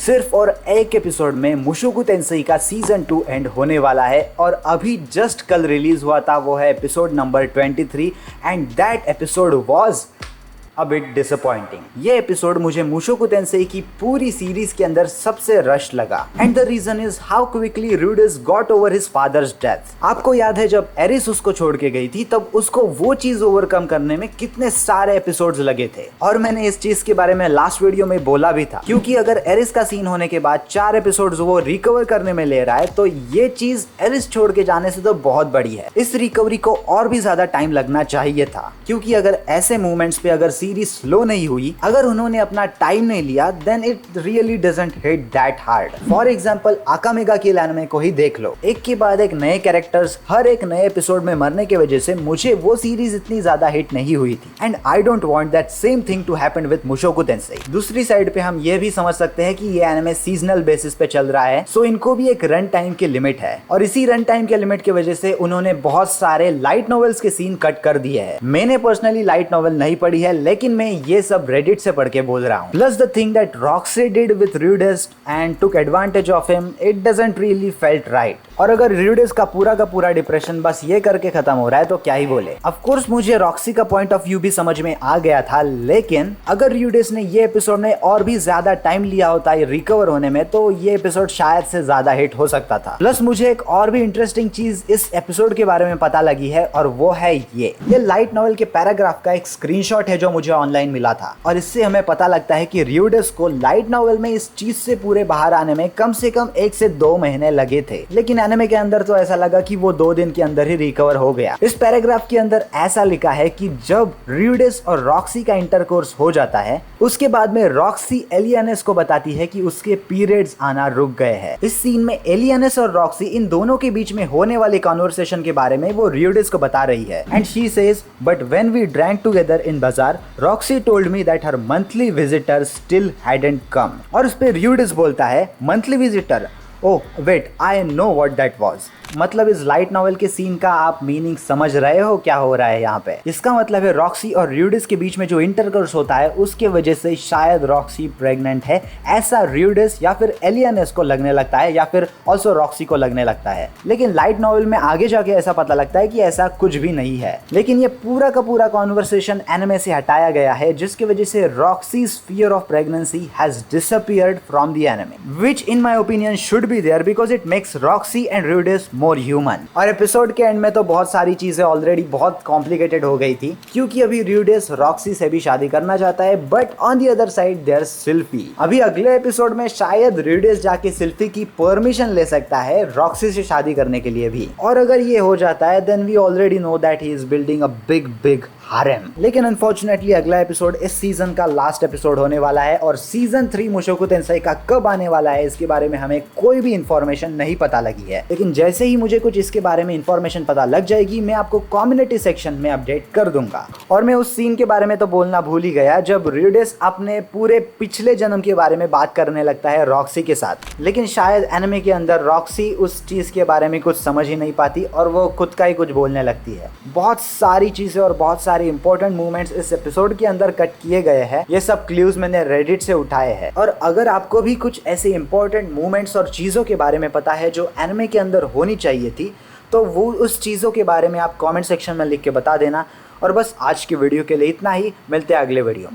सिर्फ और एक एपिसोड में मुशोकु टेंसेई का सीजन 2 एंड होने वाला है और अभी जस्ट कल रिलीज हुआ था। वो है episode number 23 and that episode was a bit disappointing. ये एपिसोड मुझे मुशोकु टेंसेई की पूरी सीरीज के अंदर सबसे रश लगा and the reason is how quickly Rudeus got over his father's death. आपको याद है जब एरिस उसको छोड़ के गई थी तब उसको वो चीज ओवरकम करने में कितने सारे एपिसोड्स लगे थे, और मैंने इस चीज के बारे में लास्ट वीडियो में बोला भी था, क्योंकि अगर एरिस का सीन होने के बाद 4 एपिसोड्स वो रिकवर करने में ले रहा है तो ये चीज एरिस छोड़ के जाने से तो बहुत बड़ी है। इस रिकवरी को और भी ज्यादा टाइम लगना चाहिए था, क्योंकि अगर ऐसे मूवमेंट्स पे अगर सीरीज स्लो नहीं हुई, अगर उन्होंने अपना टाइम नहीं लिया, then it really doesn't hit that hard. For example Akame ga kill anime को ही देख लो, एक के बाद एक नए कैरेक्टर्स हर एक नए एपिसोड में मरने की वजह से मुझे वो सीरीज इतनी ज्यादा हिट नहीं हुई थी and I don't want that same thing to happen with Mushoku Tensei. दूसरी साइड पे हम ये भी समझ सकते हैं कि ये एनिमे सीजनल बेसिस पे चल रहा है, सो इनको भी एक रन टाइम की लिमिट है और इसी रन टाइम के लिमिट की वजह से उन्होंने बहुत सारे लाइट नॉवेल्स के सीन कट कर दिए हैं। मैंने पर्सनली लाइट नॉवेल नहीं पढ़ी है, लेकिन मैं ये सब रेडिट से पढ़ के बोल रहा हूँ। Plus the thing that Roxy did with Rudeus and took advantage of him, it doesn't really felt right. और अगर र्यूडिस का पूरा डिप्रेशन बस ये करके खत्म हो रहा है तो क्या ही बोले। ऑफ कोर्स मुझे रॉक्सी का पॉइंट ऑफ व्यू भी समझ में आ गया था, लेकिन अगर र्यूडिस ने ये एपिसोड में और भी ज्यादा टाइम लिया होता है रिकवर होने में तो ये एपिसोड शायद से ज्यादा हिट हो सकता था। प्लस मुझे एक और भी इंटरेस्टिंग चीज इस एपिसोड के बारे में पता लगी है और वो है ये लाइट नॉवेल के पैराग्राफ का एक स्क्रीनशॉट है जो मुझे ऑनलाइन मिला था, और इससे हमें पता लगता है कि र्यूडिस को लाइट नॉवेल में इस चीज से पूरे बाहर आने में कम से कम 1 से 2 महीने लगे थे, लेकिन एनिमे के अंदर तो ऐसा लगा कि वो 2 दिन के अंदर ही रिकवर हो गया। इस पैराग्राफ के अंदर ऐसा लिखा है कि जब र्यूडिस और रॉक्सी का इंटरकोर्स हो जाता है उसके बाद में रॉक्सी एलियनस को बताती है कि उसके पीरियड्स आना रुक गए हैं। इस सीन में एलियनस और रॉक्सी इन दोनों के बीच में होने वाले कन्वर्सेशन के बारे में वो र्यूडिस को बता रही है and she says but when we drank together in bazaar Roxy told me that her monthly visitor still hadn't come. और उस पे र्यूडिस बोलता है monthly visitor, oh wait I know what that was. मतलब इस लाइट नॉवेल के scene का आप मीनिंग समझ रहे हो क्या हो रहा है यहाँ पे। इसका मतलब है रॉक्सी और र्यूडिस के बीच में जो इंटरकोर्स होता है उसके वजह से शायद रॉक्सी प्रेग्नेंट है, ऐसा र्यूडिस या फिर एलियनस को लगने लगता है या फिर ऑल्सो रॉक्सी को लगने लगता है। लेकिन लाइट नॉवेल में आगे जाके ऐसा पता लगता है कि ऐसा कुछ भी नहीं है, लेकिन ये पूरा का पूरा कॉन्वर्सेशन एनिमे से हटाया गया है जिसकी वजह से Roxy's fear of pregnancy has disappeared from the anime, which in my opinion should be there because it makes Roxy and Rudeus more human. और एपिसोड के एंड में तो बहुत सारी चीजें ऑलरेडी बहुत कॉम्प्लिकेटेड हो गई थी, क्योंकि अभी र्यूडिस रॉक्सी से भी शादी करना चाहता है, but on the other side there सिल्फी। अभी अगले एपिसोड में शायद र्यूडिस जाके सिल्फी की परमिशन ले सकता है रॉक्सी से शादी करने के लिए भी, और अगर ये हो जाता है then we already know that he is building a big harem. लेकिन अनफॉर्चुनेटली अगला एपिसोड इस सीजन का लास्ट एपिसोड होने वाला है और सीजन 3 मुशोकु टेंसेई का कब आने वाला है इसके बारे में हमें कोई भी इंफॉर्मेशन नहीं पता लगी है, लेकिन जैसे ही मुझे कुछ इसके बारे में इंफॉर्मेशन पता लग जाएगी मैं आपको कम्युनिटी सेक्शन में अपडेट कर दूंगा। और मैं उस सीन के बारे में तो बोलना भूल ही गया जब र्यूडिस अपने पूरे पिछले जन्म के बारे में बात करने लगता है रॉक्सी के साथ, लेकिन शायद एनिमे के अंदर रॉक्सी उस चीज के बारे में कुछ समझ ही नहीं पाती और वो खुद का ही कुछ बोलने लगती है। बहुत सारी चीजें और बहुत सारी इंपॉर्टेंट मूवमेंट्स इस एपिसोड के अंदर कट किए गए हैं। ये सब क्लूज मैंने रेडिट से उठाए हैं, और अगर आपको भी कुछ ऐसे इंपॉर्टेंट मूवमेंट्स और चीजों के बारे में पता है जो एनिमे के अंदर होनी चाहिए थी तो वो उस चीज़ों के बारे में आप कमेंट सेक्शन में लिख के बता देना। और बस आज की वीडियो के लिए इतना ही, मिलते हैं अगले वीडियो में।